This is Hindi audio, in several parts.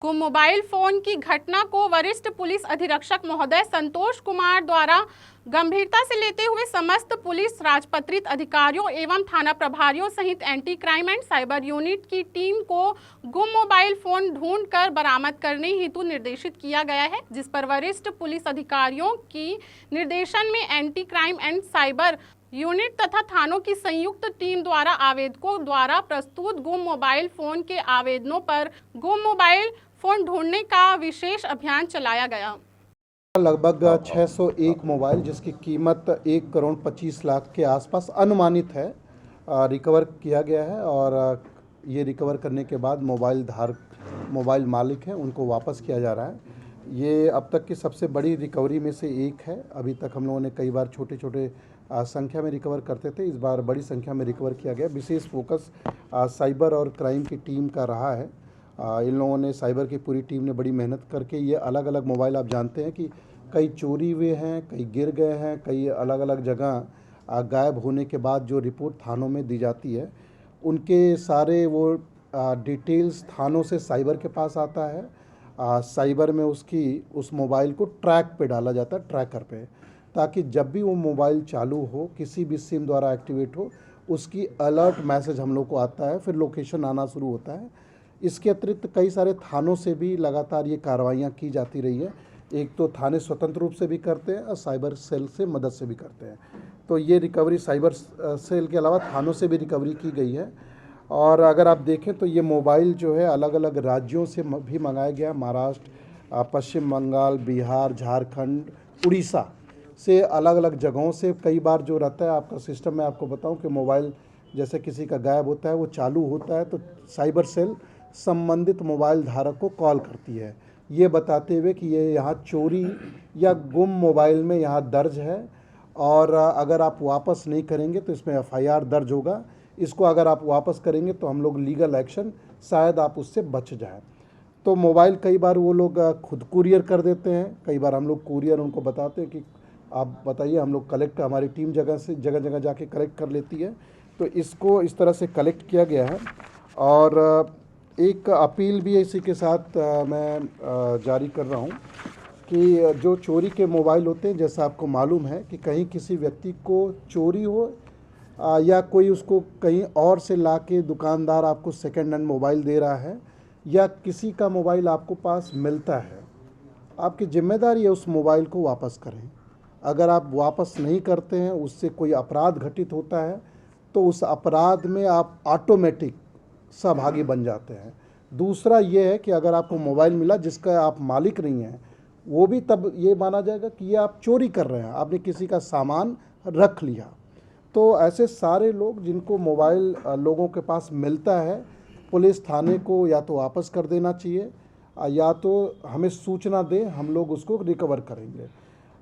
को मोबाइल फोन की घटना को वरिष्ठ पुलिस अधीक्षक महोदय संतोष कुमार द्वारा गंभीरता से लेते हुए समस्त पुलिस राजपत्रित अधिकारियों एवं थाना प्रभारियों सहित anti crime and cyber unit की टीम को गुम मोबाइल फोन ढूंढकर बरामद करने हेतु निर्देशित किया गया है, जिस पर वरिष्ठ पुलिस अधिकारियों की निर्देशन में anti crime and cyber unit तथा थानों की संयुक्त टीम द्वारा आवेदकों द्वारा प्रस्तुत गुम मोबाइल फोन के आवेदनों पर गुम मोबाइल फोन ढूंढने का विशेष अभियान चलाया गया। लगभग 601 मोबाइल जिसकी कीमत 1,25,00,000 के आसपास अनुमानित है रिकवर किया गया है और ये रिकवर करने के बाद मोबाइल मालिक हैं उनको वापस किया जा रहा है। ये अब तक की सबसे बड़ी रिकवरी में से एक है। अभी तक हम लोगों ने कई बार छोटे छोटे संख्या में रिकवर करते थे, इस बार बड़ी संख्या में रिकवर किया गया। विशेष फोकस साइबर और क्राइम की टीम का रहा है। इन लोगों ने, साइबर की पूरी टीम ने बड़ी मेहनत करके ये अलग अलग मोबाइल, आप जानते हैं कि कई चोरी हुए हैं, कई गिर गए हैं, कई अलग अलग जगह गायब होने के बाद जो रिपोर्ट थानों में दी जाती है उनके सारे वो डिटेल्स थानों से साइबर के पास आता है। साइबर में उस मोबाइल को ट्रैक पे डाला जाता है, ट्रैकर पे, ताकि जब भी वो मोबाइल चालू हो, किसी भी सिम द्वारा एक्टिवेट हो, उसकी अलर्ट मैसेज हम लोग को आता है, फिर लोकेशन आना शुरू होता है। इसके अतिरिक्त कई सारे थानों से भी लगातार ये कार्रवाइयाँ की जाती रही है। एक तो थाने स्वतंत्र रूप से भी करते हैं और साइबर सेल से मदद से भी करते हैं। तो ये रिकवरी साइबर सेल के अलावा थानों से भी रिकवरी की गई है। और अगर आप देखें तो ये मोबाइल जो है अलग अलग राज्यों से भी मंगाया गया। महाराष्ट्र, पश्चिम बंगाल, बिहार, झारखंड, उड़ीसा से अलग अलग जगहों से कई बार जो रहता है आपका सिस्टम में। आपको बताऊं कि मोबाइल जैसे किसी का गायब होता है, वो चालू होता है तो साइबर सेल संबंधित मोबाइल धारक को कॉल करती है, ये बताते हुए कि ये यहाँ चोरी या गुम मोबाइल में यहाँ दर्ज है और अगर आप वापस नहीं करेंगे तो इसमें एफआईआर दर्ज होगा। इसको अगर आप वापस करेंगे तो हम लोग लीगल एक्शन, शायद आप उससे बच जाएं। तो मोबाइल कई बार वो लोग खुद कुरियर कर देते हैं, कई बार हम लोग कुरियर उनको बताते हैं कि आप बताइए, हम लोग कलेक्ट, हमारी टीम जगह जगह जाके कलेक्ट कर लेती है। तो इसको इस तरह से कलेक्ट किया गया है। और एक अपील भी इसी के साथ मैं जारी कर रहा हूँ कि जो चोरी के मोबाइल होते हैं, जैसा आपको मालूम है कि कहीं किसी व्यक्ति को चोरी हो या कोई उसको कहीं और से लाके दुकानदार आपको सेकेंड हैंड मोबाइल दे रहा है या किसी का मोबाइल आपको पास मिलता है, आपकी जिम्मेदारी है उस मोबाइल को वापस करें। अगर आप वापस नहीं करते हैं, उससे कोई अपराध घटित होता है तो उस अपराध में आप ऑटोमेटिक सहभागी बन जाते हैं। दूसरा ये है कि अगर आपको मोबाइल मिला जिसका आप मालिक नहीं हैं, वो भी तब ये माना जाएगा कि ये आप चोरी कर रहे हैं, आपने किसी का सामान रख लिया। तो ऐसे सारे लोग जिनको मोबाइल लोगों के पास मिलता है, पुलिस थाने को या तो वापस कर देना चाहिए या तो हमें सूचना दें, हम लोग उसको रिकवर करेंगे।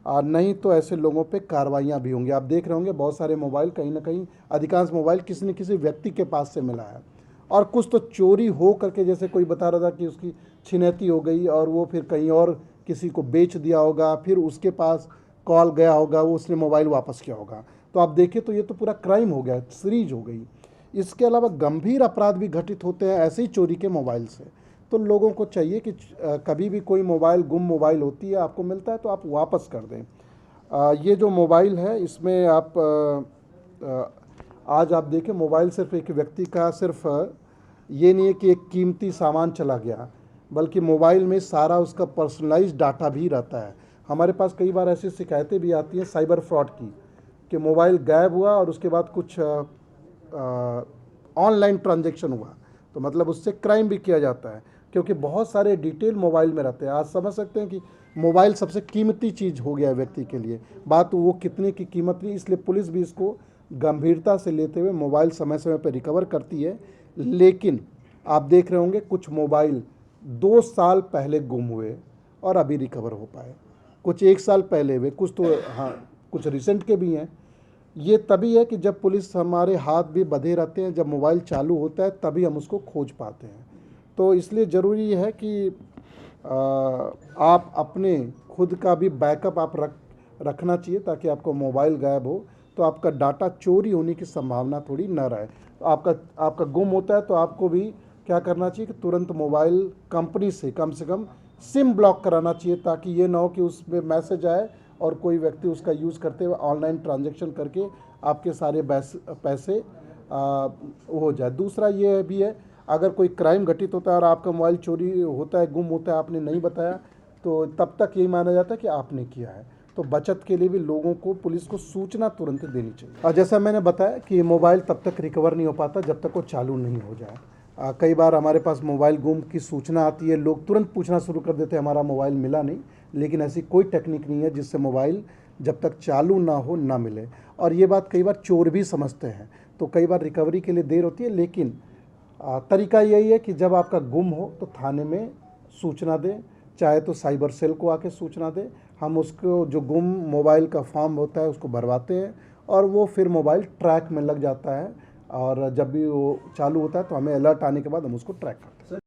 नहीं तो ऐसे लोगों पे कार्रवाइयाँ भी होंगी। आप देख रहे होंगे बहुत सारे मोबाइल, कहीं ना कहीं अधिकांश मोबाइल किसी न किसी व्यक्ति के पास से मिला है और कुछ तो चोरी हो करके, जैसे कोई बता रहा था कि उसकी छिनैती हो गई और वो फिर कहीं और किसी को बेच दिया होगा, फिर उसके पास कॉल गया होगा, वो उसने मोबाइल वापस किया होगा। तो आप देखें तो ये तो पूरा क्राइम हो गया, सीरीज हो गई। इसके अलावा गंभीर अपराध भी घटित होते हैं ऐसे ही चोरी के मोबाइल से। तो लोगों को चाहिए कि कभी भी कोई मोबाइल, गुम मोबाइल होती है, आपको मिलता है तो आप वापस कर दें। ये जो मोबाइल है इसमें आप आज आप देखें, मोबाइल सिर्फ एक व्यक्ति का सिर्फ ये नहीं है कि एक कीमती सामान चला गया, बल्कि मोबाइल में सारा उसका पर्सनलाइज्ड डाटा भी रहता है। हमारे पास कई बार ऐसी शिकायतें भी आती हैं साइबर फ्रॉड की कि मोबाइल गायब हुआ और उसके बाद कुछ ऑनलाइन ट्रांजैक्शन हुआ, तो मतलब उससे क्राइम भी किया जाता है, क्योंकि बहुत सारे डिटेल मोबाइल में रहते हैं। आज समझ सकते हैं कि मोबाइल सबसे कीमती चीज़ हो गया है व्यक्ति के लिए, बात वो कितने की कीमत नहीं, इसलिए पुलिस भी इसको गंभीरता से लेते हुए मोबाइल समय समय पर रिकवर करती है। लेकिन आप देख रहे होंगे कुछ मोबाइल 2 साल पहले गुम हुए और अभी रिकवर हो पाए, कुछ 1 साल पहले हुए, कुछ तो हाँ कुछ रिसेंट के भी हैं। ये तभी है कि जब पुलिस, हमारे हाथ भी बंधे रहते हैं, जब मोबाइल चालू होता है तभी हम उसको खोज पाते हैं। तो इसलिए ज़रूरी है कि आप अपने खुद का भी बैकअप आप रखना चाहिए, ताकि आपको मोबाइल गायब हो तो आपका डाटा चोरी होने की संभावना थोड़ी न रहे। आपका गुम होता है तो आपको भी क्या करना चाहिए कि तुरंत मोबाइल कंपनी से कम सिम ब्लॉक कराना चाहिए, ताकि ये ना हो कि उसमें मैसेज आए और कोई व्यक्ति उसका यूज़ करते हुए ऑनलाइन ट्रांजैक्शन करके आपके सारे पैसे हो जाए। दूसरा ये भी है, अगर कोई क्राइम घटित होता है और आपका मोबाइल चोरी होता है, गुम होता है, आपने नहीं बताया, तो तब तक यही माना जाता है कि आपने किया है। तो बचत के लिए भी लोगों को, पुलिस को सूचना तुरंत देनी चाहिए। और जैसा मैंने बताया कि मोबाइल तब तक रिकवर नहीं हो पाता जब तक वो चालू नहीं हो जाए। कई बार हमारे पास मोबाइल गुम की सूचना आती है, लोग तुरंत पूछना शुरू कर देते हैं हमारा मोबाइल मिला नहीं, लेकिन ऐसी कोई टेक्निक नहीं है जिससे मोबाइल जब तक चालू ना हो ना मिले। और ये बात कई बार चोर भी समझते हैं, तो कई बार रिकवरी के लिए देर होती है। लेकिन तरीका यही है कि जब आपका गुम हो तो थाने में सूचना दें, चाहे तो साइबर सेल को आके सूचना दें। हम उसको जो गुम मोबाइल का फॉर्म होता है उसको भरवाते हैं और वो फिर मोबाइल ट्रैक में लग जाता है, और जब भी वो चालू होता है तो हमें अलर्ट आने के बाद हम उसको ट्रैक करते हैं।